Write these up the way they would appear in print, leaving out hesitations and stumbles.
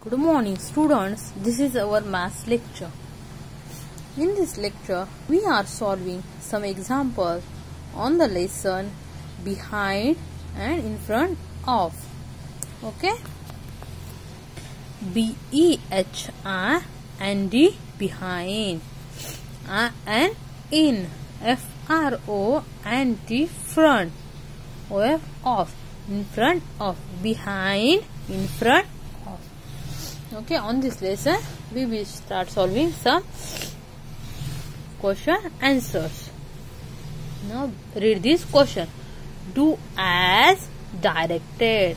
Good morning students, this is our maths lecture. In this lecture, we are solving some examples on the lesson behind and in front of. Okay? B-E-H-I-N-D, behind. And in, F-R-O-N-T, front. O-F, off, in front of, behind, in front of. Okay, on this lesson we will start solving some question answers. Now read this question. Do as directed.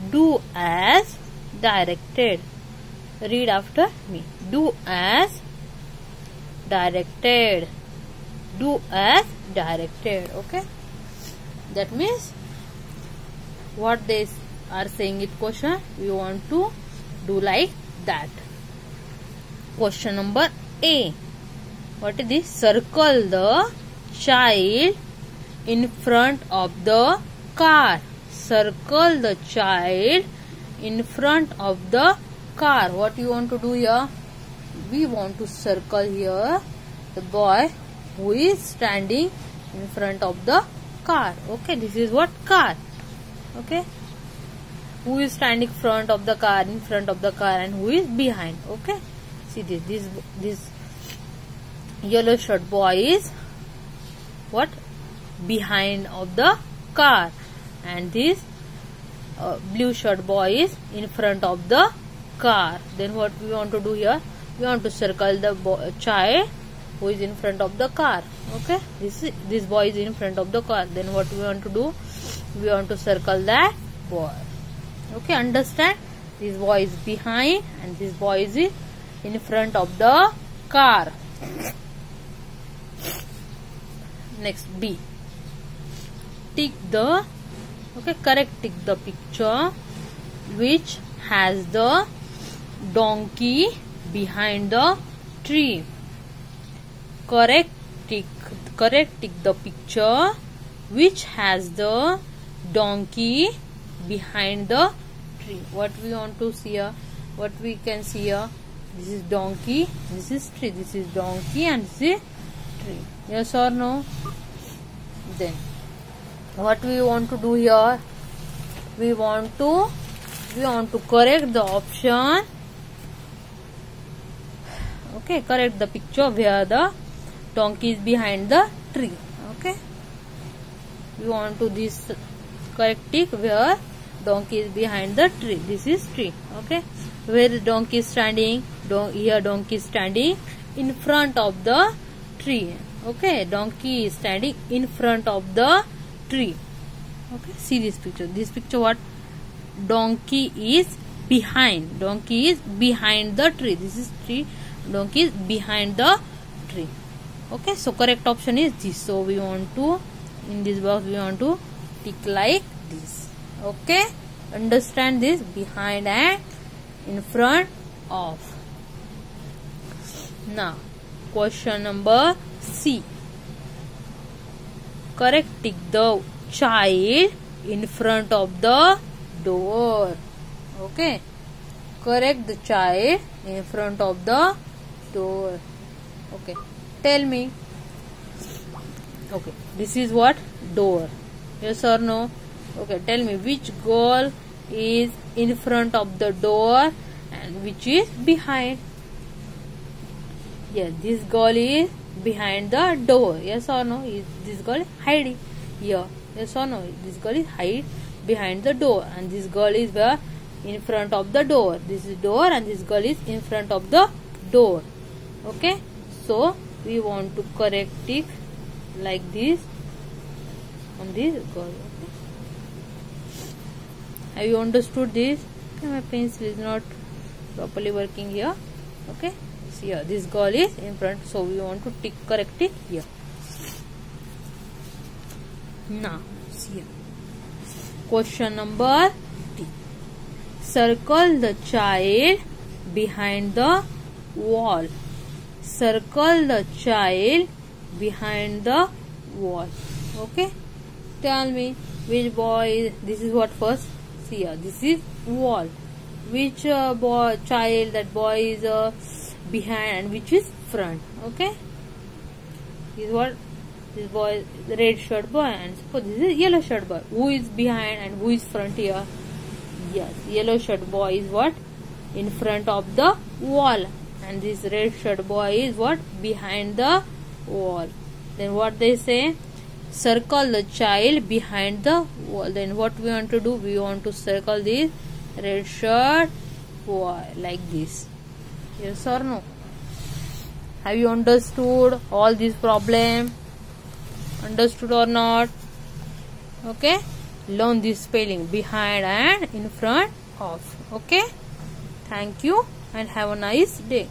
Do as directed. Read after me. Do as directed. Do as directed. Okay, that means what they are saying it question, we want to do like that. Question number A. What is this? Circle the child in front of the car. Circle the child in front of the car. What you want to do here? We want to circle here the boy who is standing in front of the car. Okay, this is what? Car. Okay, who is standing in front of the car, and who is behind. Okay, see this yellow shirt boy is what? Behind of the car, and this blue shirt boy is in front of the car. Then what we want to do here? We want to circle the child who is in front of the car. Okay, this boy is in front of the car. Then what we want to do? We want to circle that boy. Okay, understand? This boy is behind and this boy is in front of the car. Next, B. Tick the, okay, correct tick the picture which has the donkey behind the tree. Correct tick the picture which has the donkey behind the tree. What we want to see here? What we can see here? This is donkey, this is tree. This is donkey and this is tree. Yes or no? Then what we want to do here? We want to correct the option. Okay, correct the picture where the donkey is behind the tree. Okay, we want to this correct tick where donkey is behind the tree. This is tree. Okay, where the donkey is standing? Here donkey is standing in front of the tree. Okay, donkey is standing in front of the tree. Okay, see this picture. This picture what? Donkey is behind. Donkey is behind the tree. This is tree. Donkey is behind the tree. Okay, so correct option is this. So we want to, in this box we want to tick like this. Okay, understand this? Behind and in front of. Now question number C. Correct tick the child in front of the door. Okay, correct the child in front of the door. Okay, tell me. Okay, this is what? Door. Yes or no? Okay, tell me which girl is in front of the door and which is behind. Yes, this girl is behind the door. Yes or no? This girl is hiding here. Yes or no? This girl is hide behind the door and this girl is where? In front of the door. This is door and this girl is in front of the door. Okay, so we want to correct tick like this on this girl. Okay, have you understood this? Okay, my pencil is not properly working here. Okay, see here this girl is in front, so we want to tick correct tick here. Now see here. Question number D. Circle the child behind the wall. Circle the child behind the wall. Okay, tell me which boy is, this is what first? See here, this is wall. which boy is behind and which is front. Okay, is what this boy, the red shirt boy, and suppose this is yellow shirt boy. Who is behind and who is front here? Yes, yellow shirt boy is what? In front of the wall, and this red shirt boy is what? Behind the wall. Then what they say? Circle the child behind the wall. Then what we want to do? We want to circle this red shirt boy like this. Yes or no? Have you understood all these problem? Understood or not? Okay, learn this spelling, behind and in front of. Okay, thank you and have a nice day.